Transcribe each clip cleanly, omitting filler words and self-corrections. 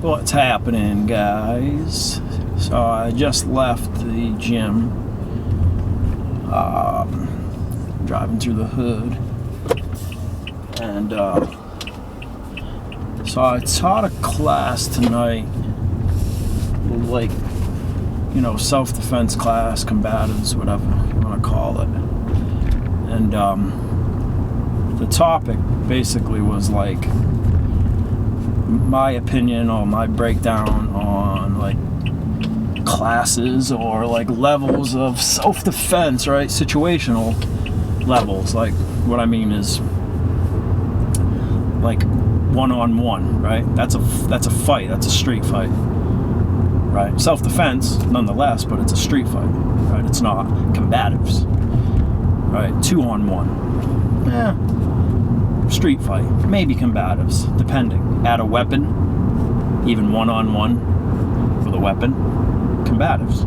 What's happening, guys? So I just left the gym, driving through the hood, and so I taught a class tonight, like, you know, self-defense class, combatives, whatever you want to call it, and the topic basically was like my opinion or my breakdown on like classes or like levels of self-defense, right? Situational levels. Like what I mean is like one-on-one, right? That's a fight. That's a street fight, right? Self-defense nonetheless, but it's a street fight, right? It's not combatives, right? Two-on-one, street fight, maybe combatives, depending. Add a weapon, even one-on-one with a weapon, combatives.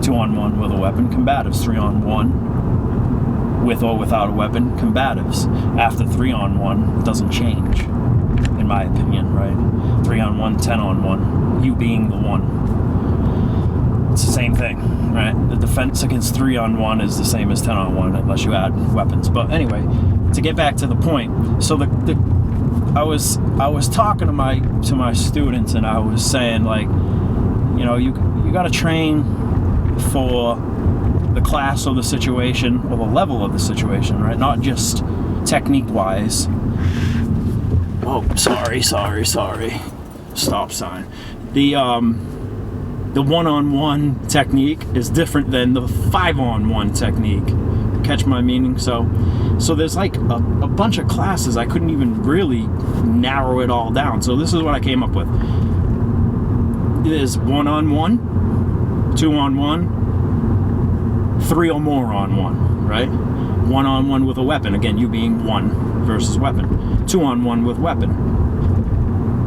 Two-on-one with a weapon, combatives. Three-on-one with or without a weapon, combatives. After three-on-one, it doesn't change, in my opinion, right? Three-on-one, 10-on-one, you being the one. It's the same thing, right? The defense against 3-on-1 is the same as 10-on-1 unless you add weapons. But anyway, to get back to the point, so I was talking to my students, and I was saying, like, you know, you got to train for the class or the situation or the level of the situation, right? Not just technique wise. Oh, sorry. Stop sign. The one-on-one technique is different than the 5-on-1 technique. Catch my meaning? So there's like a bunch of classes. I couldn't even really narrow it all down. So this is what I came up with. There's one-on-one, two-on-one, three or more on one, right? One-on-one with a weapon. Again, you being one versus weapon. Two-on-one with weapon.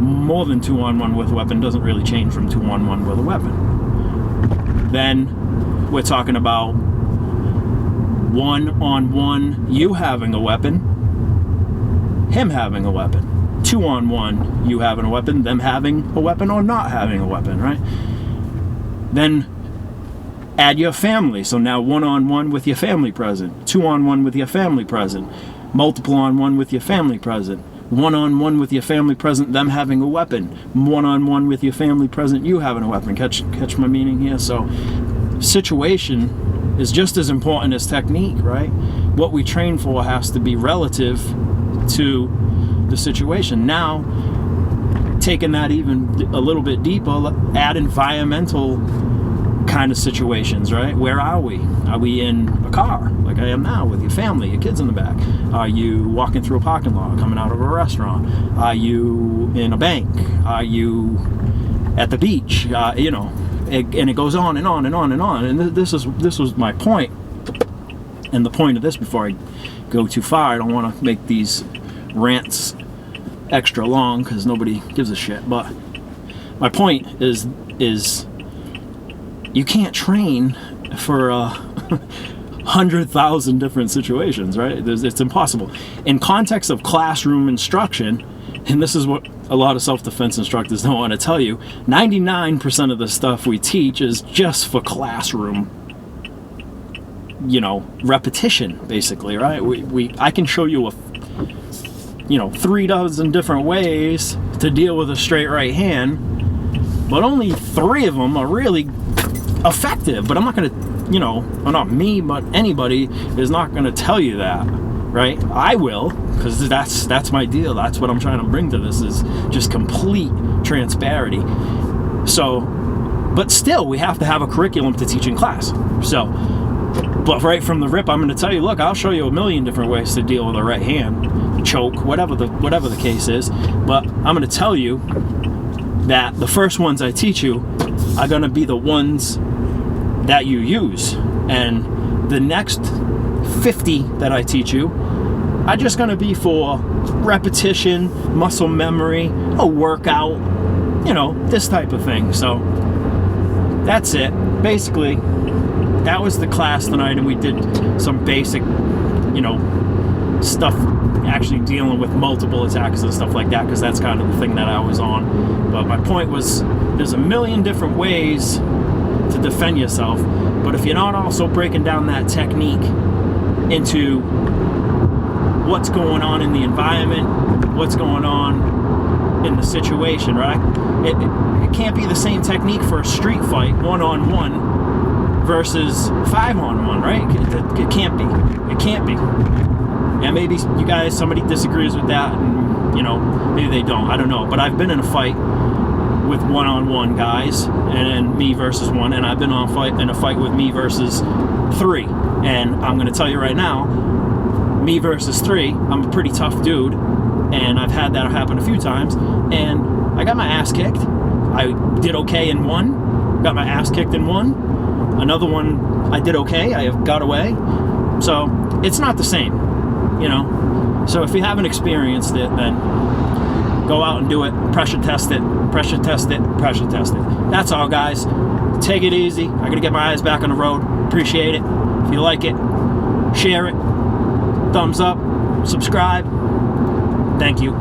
More than two-on-one with a weapon doesn't really change from two-on-one with a weapon. Then we're talking about one-on-one, you having a weapon, him having a weapon. Two-on-one, you having a weapon, them having a weapon, or not having a weapon, right? Then add your family. So now one-on-one with your family present, two-on-one with your family present, multiple-on-one with your family present, one-on-one with your family present, them having a weapon, one-on-one with your family present, you having a weapon. Catch my meaning here? So situation is just as important as technique, right? What we train for has to be relative to the situation. Now, taking that even a little bit deeper, add environmental kind of situations, right? Where are we? Are we in a car, like I am now, with your family, your kids in the back? Are you walking through a parking lot, coming out of a restaurant? Are you in a bank? Are you at the beach? You know, and it goes on and on and on and on. And this was my point. And the point of this, before I go too far, I don't want to make these rants extra long because nobody gives a shit. But my point is you can't train for 100,000 different situations, right? It's impossible. In context of classroom instruction, and this is what a lot of self-defense instructors don't want to tell you, 99% of the stuff we teach is just for classroom, you know, repetition, basically, right? I can show you 3 dozen different ways to deal with a straight right hand, but only 3 of them are really effective. But I'm not going to, well, not me, but anybody is not going to tell you that, right? I will, because that's my deal. That's what I'm trying to bring to this, is just complete transparency. So, but still, we have to have a curriculum to teach in class. So, but right from the rip, I'm going to tell you, look, I'll show you a million different ways to deal with a right hand, choke, whatever the case is. But I'm going to tell you that the first ones I teach you are going to be the ones that you use, and the next 50 that I teach you are just going to be for repetition, muscle memory, a workout, this type of thing. So that's it. Basically, that was the class tonight, and we did some basic, stuff actually dealing with multiple attacks and stuff like that, because that's kind of the thing that I was on. But my point was, there's a million different ways to defend yourself, but if you're not also breaking down that technique into what's going on in the environment, what's going on in the situation, right? It can't be the same technique for a street fight, one-on-one versus 5-on-1, right? It can't be. It can't be. Yeah, maybe you guys, somebody disagrees with that, and, you know, maybe they don't. I don't know. But I've been in a fight with one-on-one guys, and me versus one, and I've been in a fight with me versus 3. And I'm going to tell you right now, me versus 3, I'm a pretty tough dude, and I've had that happen a few times, and I got my ass kicked. I did okay in one, got my ass kicked in one. Another one, I did okay, I got away. So it's not the same, you know. So if you haven't experienced it, then go out and do it. Pressure test it, pressure test it, pressure test it. That's all, guys. Take it easy. I gotta get my eyes back on the road. Appreciate it. If you like it, share it. Thumbs up. Subscribe. Thank you.